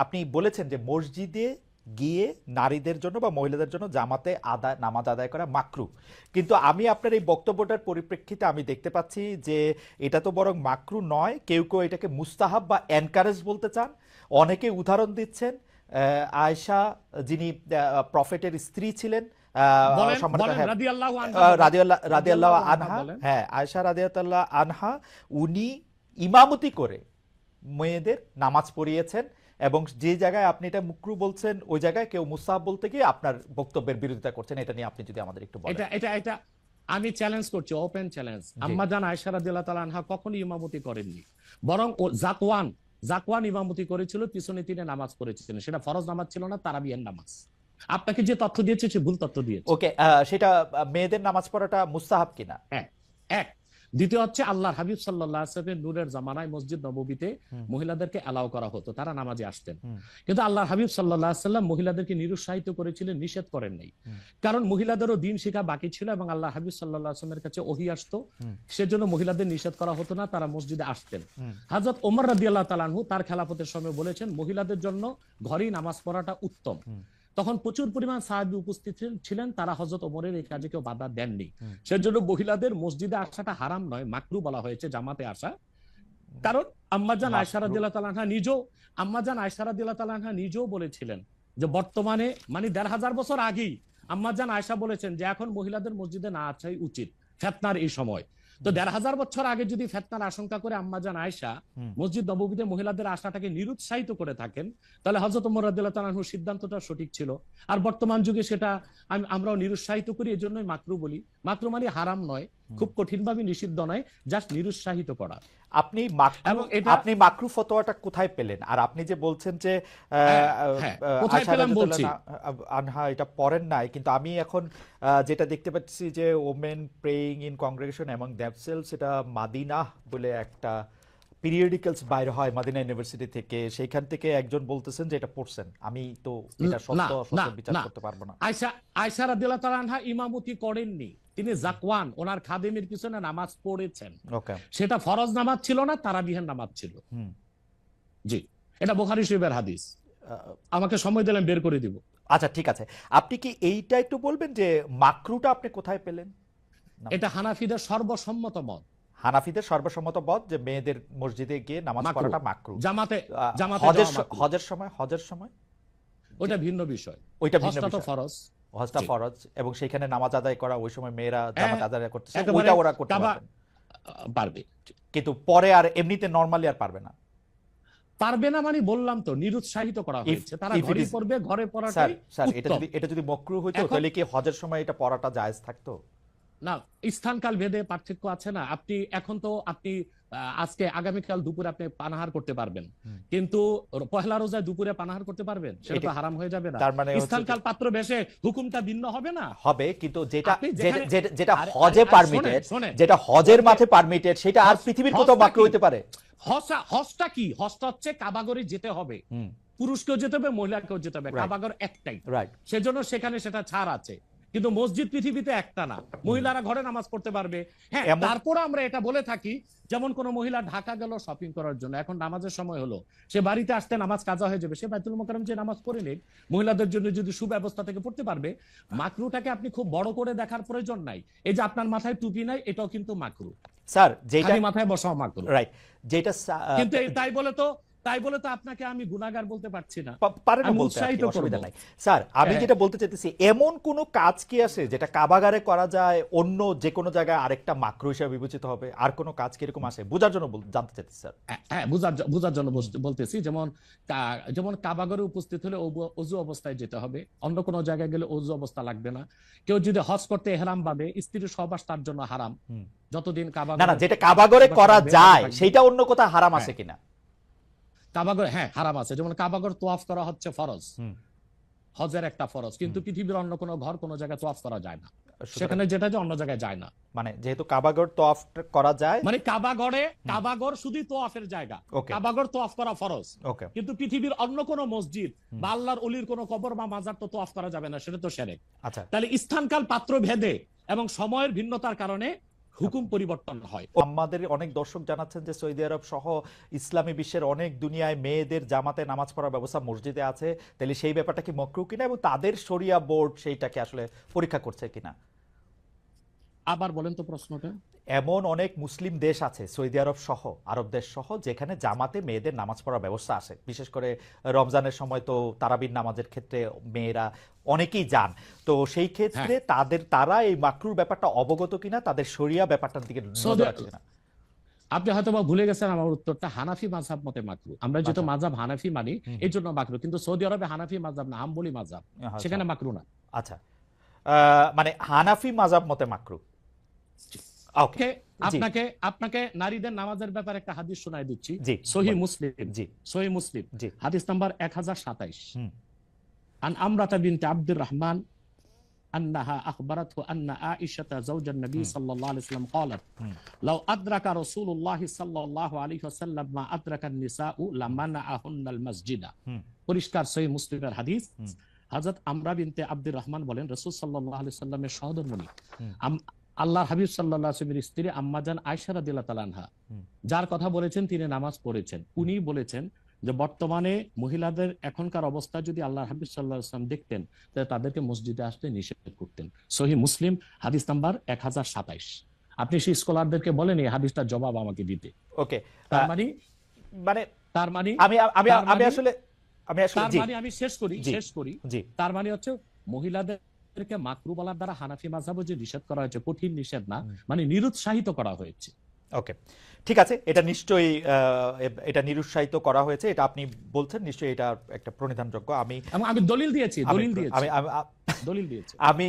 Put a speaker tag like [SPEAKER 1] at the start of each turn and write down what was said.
[SPEAKER 1] আপনি বলেছেন যে মসজিদে গিয়ে নারীদের জন্য বা মহিলাদের জন্য জামাতে নামাজ আদায় করা মাকরু, কিন্তু আমি আপনার এই বক্তব্যটার পরিপ্রেক্ষিতে আমি দেখতে পাচ্ছি যে এটা তো বরং মাকরু নয়, কেউ কেউ এটাকে মুস্তাহাব বা এনকারেজ বলতে চান। অনেকে উদাহরণ দিচ্ছেন আয়েশা, যিনি প্রফেটের স্ত্রী ছিলেন,
[SPEAKER 2] বলেন
[SPEAKER 1] সম্মানিত,
[SPEAKER 2] বলেন
[SPEAKER 1] হ্যাঁ,
[SPEAKER 2] রাদিয়াল্লাহু আনহা বলেন,
[SPEAKER 1] রাদিয়াল্লাহু
[SPEAKER 2] রাদিয়াল্লাহু আনহা
[SPEAKER 1] আনহা,
[SPEAKER 2] বলেন।
[SPEAKER 1] হ্যাঁ, আয়েশা রাদিয়াল্লাহু আনহা, উনি ইমামতি করে মেয়েদের নামাজ পড়িয়েছেন। এবং যে জায়গায় আপনি এটা মুকরু বলছেন, ওই জায়গায় কেউ মুস্তাহাব বলতে গিয়ে আপনার বক্তব্যের বিরোধিতা করছেন। এটা নিয়ে আপনি যদি আমাদের একটু বলেন।
[SPEAKER 2] এটা এটা এটা আমি চ্যালেঞ্জ করছি, ওপেন চ্যালেঞ্জ।
[SPEAKER 1] জি।
[SPEAKER 2] আম্মা জান আয়েশা রাদিয়াল্লাহু তাআলা আনহা কখনো ইমামতি করেননি, বরং জাকওয়ান ইমামতি করেছিল, পিছনে তিনি নামাজ পড়েছিলেন। সেটা ফরজ নামাজ ছিল না, তারাবিহের নামাজ। আপনাকে যে তথ্য দিয়েছে সে ভুল তথ্য দিয়েছে।
[SPEAKER 1] ওকে, সেটা মেয়েদের নামাজ পড়াটা মুস্তাহাব কিনা?
[SPEAKER 2] এক এক দ্বিতীয় হচ্ছে আল্লাহর হাবিব সাল্লাল্লাহু আলাইহি ওয়াসাল্লামের নূরের জামানায় মসজিদ নববীতে মহিলাদেরকে অ্যালাউ করা হতো, তারা নামাজে আসতেন। কিন্তু আল্লাহর হাবিব সাল্লাল্লাহু আলাইহি ওয়াসাল্লাম মহিলাদেরকে নিরুৎসাহিত করেছিলেন, নিষেধ করেন নাই। কারণ মহিলাদেরও দিন শেখা বাকি ছিল এবং আল্লাহ হাবিব সাল্লাল্লাহু আলাইহি ওয়াসাল্লামের কাছে ওহী আসতো, সেজন্য মহিলাদের নিষেধ করা হতো না, তারা মসজিদে আসতেন। হযরত ওমর রাদিয়াল্লাহু তাআলা আনহু তার খেলাফতের সময় বলেছেন মহিলাদের জন্য ঘরেই নামাজ পড়াটা উত্তম। তখন প্রচুর পরিমাণ সাহাবী উপস্থিত ছিলেন, তারা হযরত ওমরের এই কাজে কেউ বাধা দেননি। সেজন্য মহিলাদের মসজিদে আসাটা হারাম নয়, মাকরু বলা হয়েছে জামাতে আসা। কারণ আম্মাজান আয়েশা রাদিয়াল্লাহু তাআলা আনহা নিজেও বলেছিলেন যে বর্তমানে মানে ১৫০০ বছর আগেই আম্মাজান আয়েশা বলেছেন যে এখন মহিলাদের মসজিদে না আসাই উচিত ফিতনার এই সময়। তো ১৫০০ বছর আগে যদি ফিতনার আশঙ্কা করে আম্মাজান আয়েশা মসজিদ নববীতে মহিলাদের আসাটাকে নিরুৎসাহিত করে থাকেন, তাহলে হযরত ওমর রাদিয়াল্লাহু তাআলা আনহুর সিদ্ধান্তটা সঠিক ছিল। আর বর্তমান যুগে সেটা আমরাও নিরুৎসাহিত করি, এজন্যই মাকরু বলি। মাকরু মানে হারাম নয়, খুব কঠিনভাবে নিষিদ্ধ নয়, জাস্ট নিরুৎসাহিত করা।
[SPEAKER 1] আপনি মাকরু ফতোয়াটা কোথায় পেলেন? আর আপনি যে বলছেন যে
[SPEAKER 2] কোথায় পেলাম বলছি,
[SPEAKER 1] আনহা এটা পড়েন নাই, কিন্তু আমি এখন যেটা দেখতে পাচ্ছি যে women praying in congregation among themselves, এটা মাদিনা বলে একটা পিরিয়ডিক্যালস বাইরে হয় মাদিনা ইউনিভার্সিটি থেকে, সেইখান থেকে একজন বলতেছেন যে এটা পড়ছেন। আমি তো এটা সত্য বিচার করতে পারবো না।
[SPEAKER 2] আয়েশা রাদিয়াল্লাহু তাআলা আনহা ইমামতি করেননি, তিনি জাকওয়ান ওনার খাদেমের পিছনে নামাজ পড়েছেন। সেটা ফরজ নামাজ ছিল না, তারাবিহের নামাজ ছিল। জি, এটা বুখারী শরীফের হাদিস। আমাকে সময় দিলেন, বের করে দিব।
[SPEAKER 1] আচ্ছা, ঠিক আছে। আপনি কি এইটা একটু বলবেন যে মাকরুটা আপনি কোথায় পেলেন?
[SPEAKER 2] এটা হানাফিদের সর্বসম্মত মত।
[SPEAKER 1] হানাফিদের সর্বসম্মত মত যে মেয়েদের মসজিদে গিয়ে নামাজ পড়াটা মাকরু।
[SPEAKER 2] জামাতে
[SPEAKER 1] হজের সময়
[SPEAKER 2] ওটা ভিন্ন বিষয়,
[SPEAKER 1] ওইটা ভিন্ন
[SPEAKER 2] হজটা তো
[SPEAKER 1] বিষয়।
[SPEAKER 2] ফরজ,
[SPEAKER 1] হজটা ফরজ এবং সেখানে নামাজ আদায় করা, ওই সময় মেয়েরা জামাত আদায় করতেছে,
[SPEAKER 2] একেবারে
[SPEAKER 1] ওইটা ওরা করতে
[SPEAKER 2] পারবে।
[SPEAKER 1] কিন্তু পরে আর এমনিতে নরমালি আর পারবে না।
[SPEAKER 2] পারবে না মানে বললাম তো, নিরুৎসাহিত করা হয়েছে, তারা ঘরে পড়বে, ঘরে পড়াটাই উত্তম।
[SPEAKER 1] এটা যদি মাকরু হইতো তাহলে কি হজের সময় এটা পড়াটা জায়েজ থাকতো?
[SPEAKER 2] না, স্থানকাল ভেদে পার্থক্য আছে না। আপনি এখন তো আজকে আগামীকাল দুপুরে আপনি পানাহার করতে পারবেন, কিন্তু পহেলা রোজায় দুপুরে পানাহার করতে পারবেন? সেটা তো হারাম হয়ে যাবে না? স্থানকাল পাত্র বেশে হুকুমটা ভিন্ন হবে না?
[SPEAKER 1] হবে, কিন্তু যেটা হজে পারমিটেড, যেটা হজের মাঠে পারমিটেড, সেটা আর পৃথিবীর কোথাও মাকরু হইতে পারে?
[SPEAKER 2] হজটা কি? হজটা হচ্ছে কাবাগরে যেতে হবে, পুরুষকেও যেতে হবে, মহিলাকেও যেতে হবে, কাবাগর একটাই, সেজন্য সেখানে সেটা ছাড় আছে। কিন্তু মসজিদ পৃথিবীতে একটা না, মহিলারা ঘরে নামাজ পড়তে পারবে। হ্যাঁ, তারপর আমরা এটা বলে থাকি, যেমন কোন মহিলা ঢাকা গেল শপিং করার জন্য, এখন নামাজের সময় হলো, সে বাড়িতে আসতে নামাজ কাজা হয়ে যাবে, সে বাইতুল মোকাররম যে নামাজ পড়ে নিক, মহিলাদের জন্য যদি সুব্যবস্থা থেকে পড়তে পারবে। মাকরুটাকে আপনি খুব বড় করে দেখার প্রয়োজন নাই। এই যে আপনার মাথায় টুপি নাই, এটাও কিন্তু মাকরু।
[SPEAKER 1] স্যার, যেটা
[SPEAKER 2] মাথায় বসাও মাকরু,
[SPEAKER 1] রাইট, যেটা
[SPEAKER 2] কিন্তু তাই বলে তো আপনাকে আমি গুনাহগার বলতে পারছি না,
[SPEAKER 1] পারেন না বলতে, অসুবিধা নাই। স্যার, আমি যেটা বলতে চাইতেছি, এমন কোন কাজ কি আছে যেটা কাবাগারে করা যায়, অন্য যে কোনো জায়গায় আরেকটা মাকরু হিসেবে বিবেচিত হবে? আর কোন কাজ কি এরকম আছে? বোঝার জন্য জানতে চাইতেছি স্যার।
[SPEAKER 2] হ্যাঁ, বোঝার জন্য বলতেছি। যেমন কাবাগরে উপস্থিত হলে ওযু অবস্থায় যেতে হবে, অন্য কোনো জায়গায় গেলে ওযু অবস্থা লাগবে না। কেউ যদি হজ করতে ইহরাম বাঁধে, স্ত্রীর সহবাস তার জন্য হারাম যতদিন কাবাগরে,
[SPEAKER 1] না, যেটা কাবাগরে করা যায় সেটা অন্য কোথাও হারাম আছে কিনা?
[SPEAKER 2] কাবাগর, হ্যাঁ, হারাম আছে। যেমন কাবাগর তোয়াফ করা হচ্ছে ফরজ, হজের একটা ফরজ, কিন্তু পৃথিবীর অন্য কোনো ঘর কোনো জায়গায় তোয়াফ করা যায় না, সেখানে যেটা যে অন্য জায়গায় যায় না।
[SPEAKER 1] মানে যেহেতু কাবাগর তোয়াফ করা যায়,
[SPEAKER 2] মানে কাবাগর শুধু তোয়াফের জায়গা, কাবাগর তোয়াফ করা ফরজ, কিন্তু পৃথিবীর অন্য কোনো মসজিদ বা আল্লাহর ওলির কোনো কবর বা মাজার তো তোয়াফ করা যাবে না, সেটা তো শিরক।
[SPEAKER 1] আচ্ছা,
[SPEAKER 2] তাহলে স্থানকাল পাত্র ভেদে এবং সময়ের ভিন্নতার কারণে হুকুম পরিবর্তন হয়।
[SPEAKER 1] আমাদের অনেক দর্শক জানাচ্ছেন যে সৌদি আরব সহ ইসলামী বিশ্বের অনেক দুনিয়ায় মেয়েদের জামাতে নামাজ পড়ার ব্যবস্থা মসজিদে আছে, তাহলে সেই ব্যাপারটা কি মাকরু কিনা এবং তাদের শরিয়া বোর্ড সেইটাকে আসলে পরীক্ষা করছে কিনা?
[SPEAKER 2] আবার বলেন তো প্রশ্নটা।
[SPEAKER 1] এমন অনেক মুসলিম দেশ আছে সৌদি আরব সহ, আরব দেশ সহ, যেখানে জামাতে মেয়েদের নামাজ পড়ার ব্যবস্থা আছে। বিশেষ করে রমজানের সময় তো তারাবির নামাজের ক্ষেত্রে মেয়েরা অনেকেই যান। তো সেই ক্ষেত্রে তারা এই মাকরুর ব্যাপারটা অবগত কিনা, তাদের শরিয়া ব্যাপারটার দিকে নজর রাখছে কিনা?
[SPEAKER 2] আপনি হয়তো বা ভুলে গেছেন আমার উত্তরটা। হানাফি মাযহাব মতে মাকরু। আমরা যেহেতু
[SPEAKER 1] আচ্ছা।
[SPEAKER 2] মাযহাব হানাফি মানি এই জন্য মাকরু, কিন্তু সৌদি আরবে হানাফি মাযহাব না, হাম্বলি মাযহাব,
[SPEAKER 1] আচ্ছা।
[SPEAKER 2] সেখানে মাকরু না।
[SPEAKER 1] আচ্ছা, মানে হানাফি মাযহাব মতে মাকরু। ওকে,
[SPEAKER 2] আপনাকে আপনাকে নারীদের নামাজের ব্যাপারে একটা হাদিস শোনায় দিচ্ছি।
[SPEAKER 1] জি,
[SPEAKER 2] সহিহ
[SPEAKER 1] বলেন।
[SPEAKER 2] মুসলিম,
[SPEAKER 1] জি
[SPEAKER 2] সহিহ মুসলিম
[SPEAKER 1] জি।
[SPEAKER 2] হাদিস নাম্বার 1027।
[SPEAKER 1] হুম
[SPEAKER 2] আন আমরাতা বিনতে আব্দুর রহমান أنها أخبرته أن عائشة زوج النبي صلى الله عليه وسلم قالت لو أدرك رسول الله صلى الله عليه وسلم ما أدرك النساء لمنعهن المسجد। পরিষ্কার সহিহ মুসলিমের হাদিস। হযরত আমরা বিনতে আব্দুর রহমান বলেন রাসূল সাল্লাল্লাহু আলাইহি সাল্লামের সহধর্মিণী আল্লাহর হাবিব সাল্লাল্লাহু আলাইহি ওয়াসাল্লামের স্ত্রী আম্মাজান আয়েশা রাদিয়াল্লাহু তাআলা আনহা, যার কথা বলেছেন তিনি নামাজ পড়েছেন, উনি বলেছেন যে বর্তমানে মহিলাদের এখনকার অবস্থা যদি আল্লাহর হাবিব সাল্লাল্লাহু আলাইহি ওয়াসাল্লাম দেখতেন তাহলে তাদেরকে মসজিদে আসতে নিষেধ করতেন। সহিহ মুসলিম হাদিস নাম্বার 1027। আপনি সেই স্কলারদেরকে বলেন এই হাদিসটার জবাব আমাকে দিতে।
[SPEAKER 1] ওকে,
[SPEAKER 2] তার মানে
[SPEAKER 1] তার মানে
[SPEAKER 2] আমি শেষ করি।
[SPEAKER 1] জি।
[SPEAKER 2] তার মানে হচ্ছে মহিলাদেরকে মাকরু বলার দ্বারা হানাফি মাযহাবে যে নিষেধ করা হয়েছে, কঠিন নিষেধ না, মানে নিরুৎসাহিত করা হয়েছে।
[SPEAKER 1] ওকে, ঠিক আছে, এটা নিশ্চয়ই এটা নিরুৎসাহিত করা হয়েছে, এটা আপনি বলছেন, নিশ্চয়ই এটা একটা প্রণিধানযোগ্য।
[SPEAKER 2] আমি দলিল দিয়েছি।
[SPEAKER 1] আমি